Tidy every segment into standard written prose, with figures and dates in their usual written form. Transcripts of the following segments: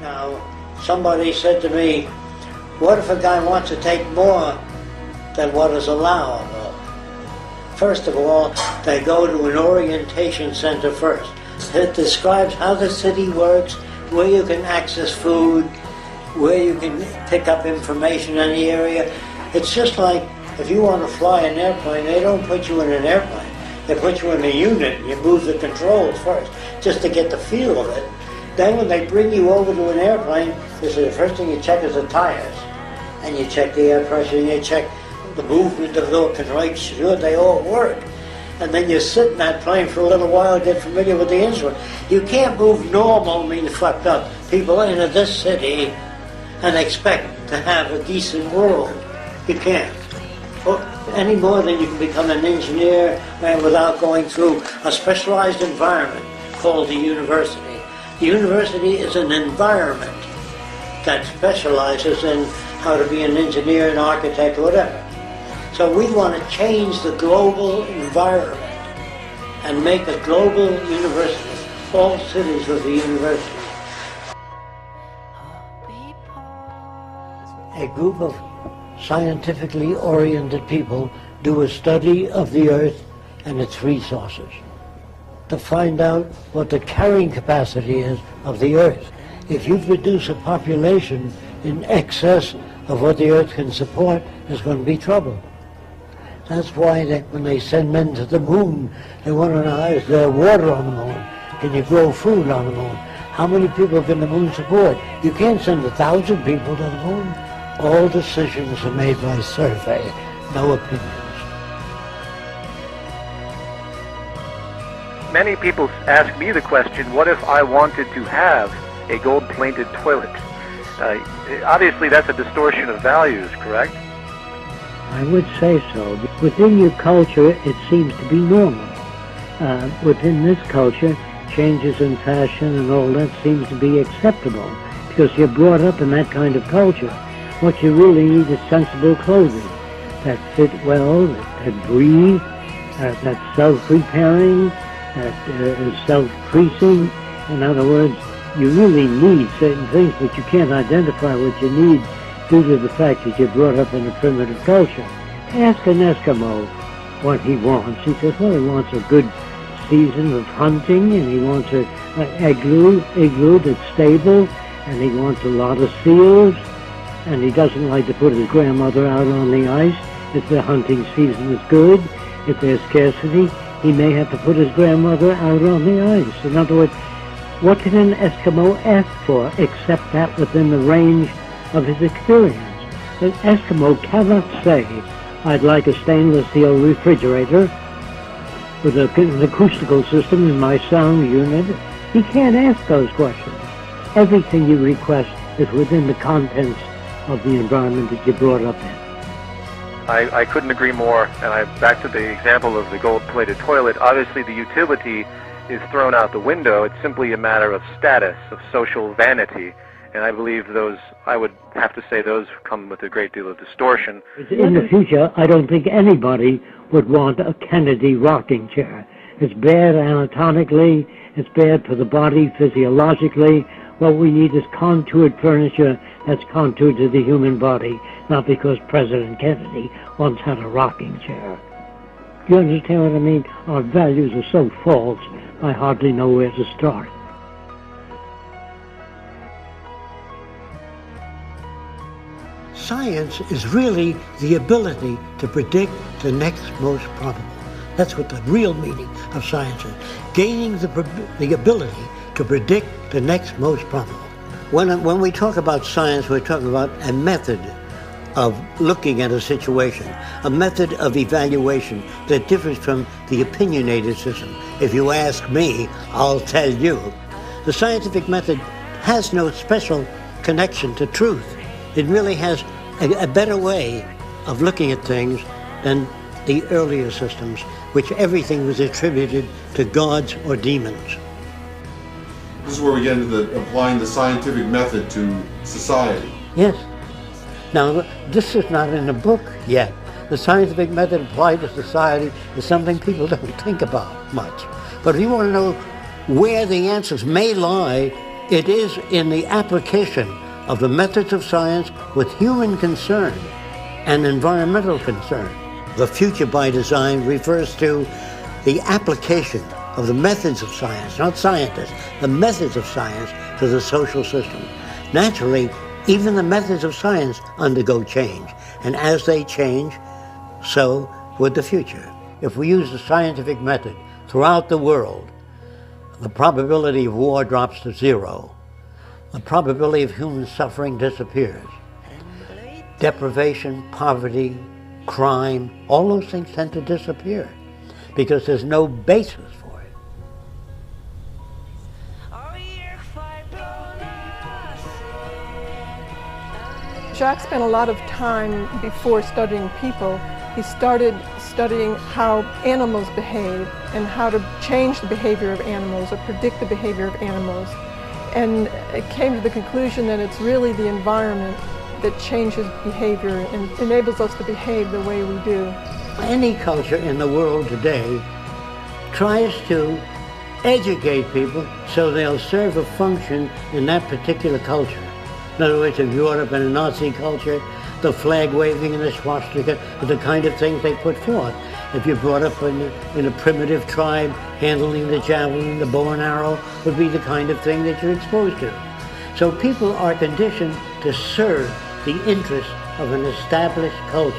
Now, somebody said to me, what if a guy wants to take more than what is allowable? First of all, they go to an orientation center first. It describes how the city works, where you can access food, where you can pick up information in the area. It's just like if you want to fly an airplane, they don't put you in an airplane. They put you in a unit and you move the controls first, just to get the feel of it. Then when they bring you over to an airplane, they say the first thing you check is the tires. And you check the air pressure, and you check the movement of those and make sure they all work. And then you sit in that plane for a little while, get familiar with the instrument. You can't move normal, fucked up people into this city and expect to have a decent world. You can't. Any more than you can become an engineer without going through a specialized environment called the university. The university is an environment that specializes in how to be an engineer, an architect, whatever. So we want to change the global environment and make a global university. All cities with a university. A group of scientifically oriented people do a study of the Earth and its resources to find out what the carrying capacity is of the Earth. If you produce a population in excess of what the Earth can support, there's going to be trouble. That's why when they send men to the moon, they want to know, is there water on the moon? Can you grow food on the moon? How many people can the moon support? You can't send 1,000 people to the moon. All decisions are made by survey, no opinions. Many people ask me the question, what if I wanted to have a gold-plated toilet? Obviously that's a distortion of values, correct? I would say so. Within your culture, it seems to be normal. Within this culture, changes in fashion and all that seems to be acceptable because you're brought up in that kind of culture. What you really need is sensible clothing that fit well, that breathe, that's self-repairing, that is self-creasing. In other words, you really need certain things, but you can't identify what you need due to the fact that you're brought up in a primitive culture. Ask an Eskimo what he wants. He says, well, he wants a good season of hunting, and he wants an igloo that's stable, and he wants a lot of seals, and he doesn't like to put his grandmother out on the ice if the hunting season is good. If there's scarcity, he may have to put his grandmother out on the ice. In other words, what can an Eskimo ask for except that within the range of his experience? An Eskimo cannot say, I'd like a stainless steel refrigerator with an acoustical system in my sound unit. He can't ask those questions. Everything you request is within the contents of the environment that you're brought up in. I couldn't agree more, and back to the example of the gold-plated toilet, obviously the utility is thrown out the window. It's simply a matter of status, of social vanity, and I believe I would have to say those come with a great deal of distortion. In the future, I don't think anybody would want a Kennedy rocking chair. It's bad anatomically, it's bad for the body physiologically. What we need is contoured furniture that's contoured to the human body, not because President Kennedy once had a rocking chair. You understand what I mean? Our values are so false, I hardly know where to start. Science is really the ability to predict the next most probable. That's what the real meaning of science is. Gaining the ability to predict the next most probable. When we talk about science, we're talking about a method of looking at a situation, a method of evaluation that differs from the opinionated system. If you ask me, I'll tell you. The scientific method has no special connection to truth. It really has a better way of looking at things than the earlier systems, which everything was attributed to gods or demons. This is where we get into applying the scientific method to society. Yes. Now, this is not in the book yet. The scientific method applied to society is something people don't think about much. But if you want to know where the answers may lie It is in the application of the methods of science with human concern and environmental concern. The future by design refers to the application of the methods of science, not scientists, the methods of science to the social system. Naturally, even the methods of science undergo change, and as they change, so would the future. If we use the scientific method throughout the world, the probability of war drops to zero. The probability of human suffering disappears. Deprivation, poverty, crime, all those things tend to disappear because there's no basis for it. Jacques spent a lot of time before studying people. He started studying how animals behave and how to change the behavior of animals or predict the behavior of animals. And it came to the conclusion that it's really the environment that changes behavior and enables us to behave the way we do. Any culture in the world today tries to educate people so they'll serve a function in that particular culture. In other words, if you grew up in a Nazi culture, the flag waving and the swastika are the kind of things they put forth. If you're brought up in a primitive tribe, handling the javelin, the bow and arrow would be the kind of thing that you're exposed to. So people are conditioned to serve the interests of an established culture.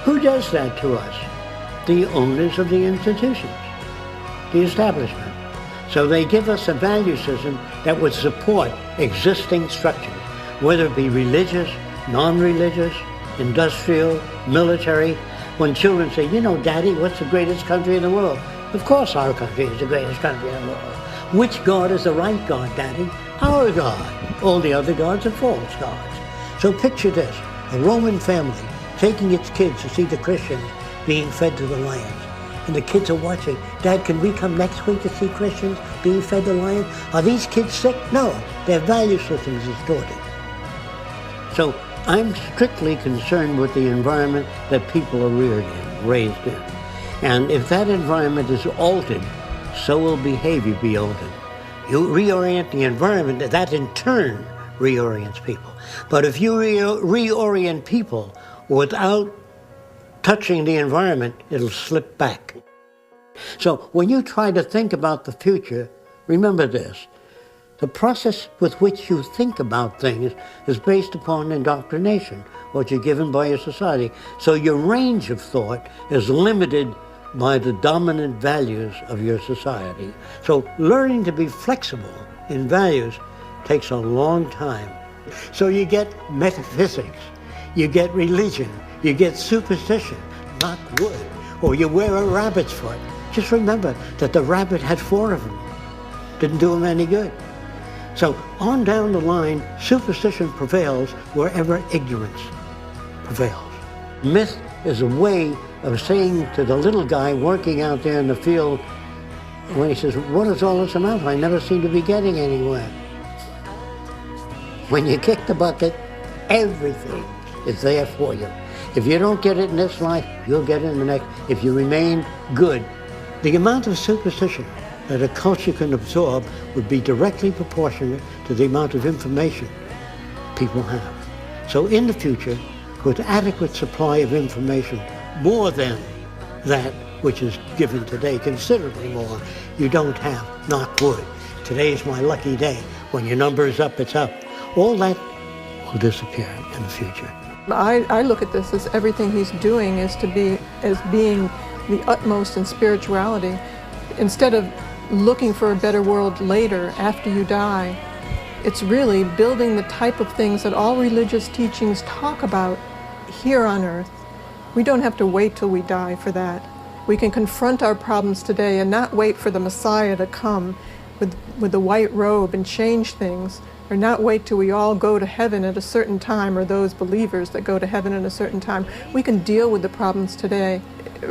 Who does that to us? The owners of the institutions, the establishment. So they give us a value system that would support existing structures, whether it be religious, non-religious, industrial, military. When children say, you know, Daddy, what's the greatest country in the world? Of course our country is the greatest country in the world. Which God is the right God, Daddy? Our God. All the other gods are false gods. So picture this, a Roman family taking its kids to see the Christians being fed to the lions. And the kids are watching. Dad, can we come next week to see Christians being fed to lions? Are these kids sick? No, their value system is distorted. So I'm strictly concerned with the environment that people are raised in. And if that environment is altered, so will behavior be altered. You reorient the environment, that in turn reorients people. But if you reorient people without touching the environment, it'll slip back. So when you try to think about the future, remember this. The process with which you think about things is based upon indoctrination, what you're given by your society. So your range of thought is limited by the dominant values of your society. So learning to be flexible in values takes a long time. So you get metaphysics, you get religion, you get superstition, not wood, or you wear a rabbit's foot. Just remember that the rabbit had 4 of them. Didn't do him any good. So on down the line, superstition prevails wherever ignorance prevails. Myth is a way of saying to the little guy working out there in the field, when he says, what does all this amount to? I never seem to be getting anywhere. When you kick the bucket, everything is there for you. If you don't get it in this life, you'll get it in the next. If you remain good, the amount of superstition that a culture can absorb would be directly proportionate to the amount of information people have. So in the future, with adequate supply of information, more than that which is given today, considerably more, you don't have, knock wood. Today's my lucky day. When your number is up, it's up. All that will disappear in the future. I look at this as everything he's doing is to be as being the utmost in spirituality. Instead of looking for a better world later, after you die, it's really building the type of things that all religious teachings talk about here on earth. We don't have to wait till we die for that. We can confront our problems today and not wait for the Messiah to come with the white robe and change things, or not wait till we all go to heaven at a certain time, or those believers that go to heaven at a certain time. We can deal with the problems today.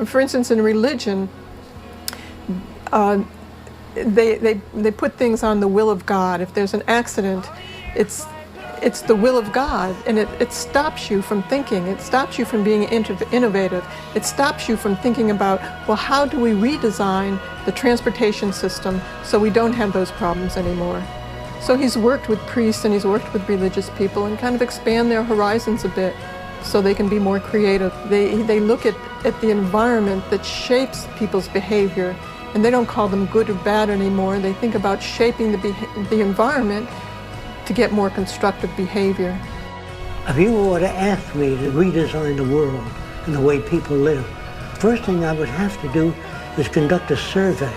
For instance, in religion, they put things on the will of God. If there's an accident, it's the will of God, and it stops you from thinking. It stops you from being innovative. It stops you from thinking about, well, how do we redesign the transportation system so we don't have those problems anymore? So he's worked with priests and he's worked with religious people and kind of expand their horizons a bit so they can be more creative. They look at the environment that shapes people's behavior, and they don't call them good or bad anymore. They think about shaping the environment to get more constructive behavior. If you were to ask me to redesign the world and the way people live, first thing I would have to do is conduct a survey,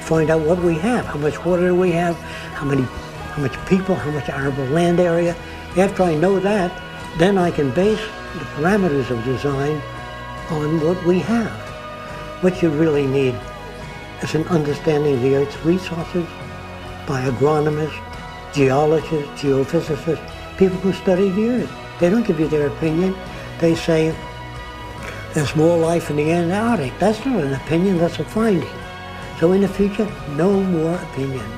find out what we have, how much water do we have, how much people, how much arable land area. After I know that, then I can base the parameters of design on what we have. What you really need is an understanding of the Earth's resources by agronomists, geologists, geophysicists, people who study the Earth. They don't give you their opinion. They say there's more life in the Antarctic. That's not an opinion, that's a finding. So in the future, no more opinions.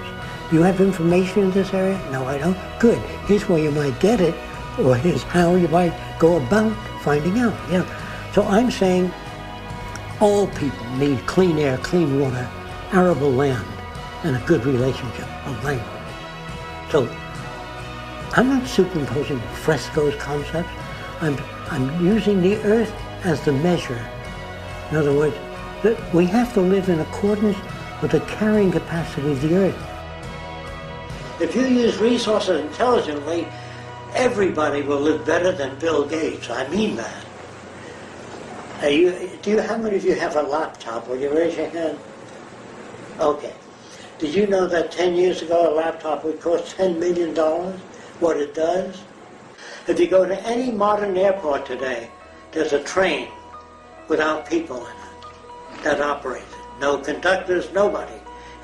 You have information in this area? No, I don't. Good. Here's where you might get it, or here's how you might go about finding out. Yeah. So I'm saying all people need clean air, clean water, arable land, and a good relationship of language. So I'm not superimposing Fresco's concepts. I'm using the Earth as the measure. In other words, that we have to live in accordance with the carrying capacity of the Earth. If you use resources intelligently, everybody will live better than Bill Gates. I mean that. How many of you have a laptop? Will you raise your hand? Okay. Did you know that 10 years ago a laptop would cost $10 million? What it does? If you go to any modern airport today, there's a train without people in it that operates it. No conductors, nobody.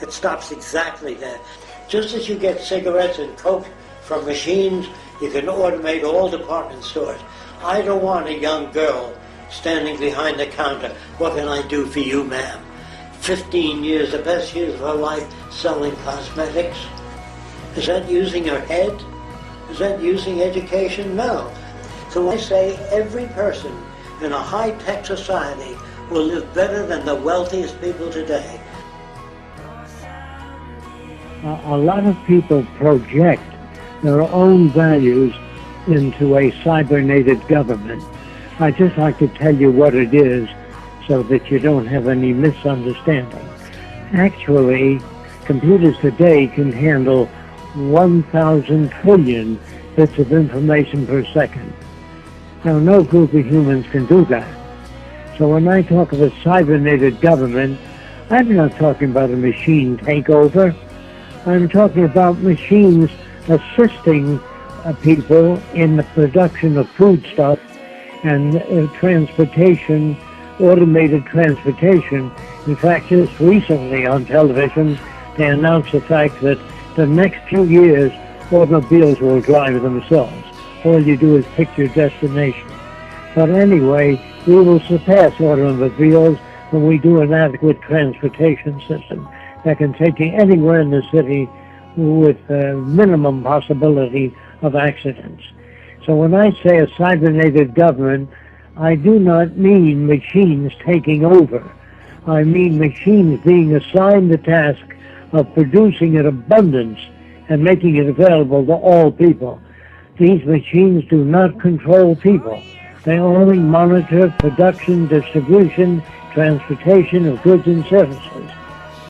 It stops exactly there. Just as you get cigarettes and Coke from machines, you can automate all department stores. I don't want a young girl standing behind the counter. What can I do for you, ma'am? 15 years, the best years of her life, selling cosmetics. Is that using her head? Is that using education? No. So I say every person in a high-tech society will live better than the wealthiest people today. A lot of people project their own values into a cybernated government. I'd just like to tell you what it is so that you don't have any misunderstanding. Actually, computers today can handle 1,000 trillion bits of information per second. Now, no group of humans can do that. So when I talk of a cybernated government, I'm not talking about a machine takeover. I'm talking about machines assisting people in the production of foodstuff and transportation, automated transportation. In fact, just recently on television, they announced the fact that the next few years, automobiles will drive themselves. All you do is pick your destination. But anyway, we will surpass automobiles when we do an adequate transportation system that can take you anywhere in the city with minimum possibility of accidents. So when I say a cybernated government, I do not mean machines taking over. I mean machines being assigned the task of producing an abundance and making it available to all people. These machines do not control people. They only monitor production, distribution, transportation of goods and services.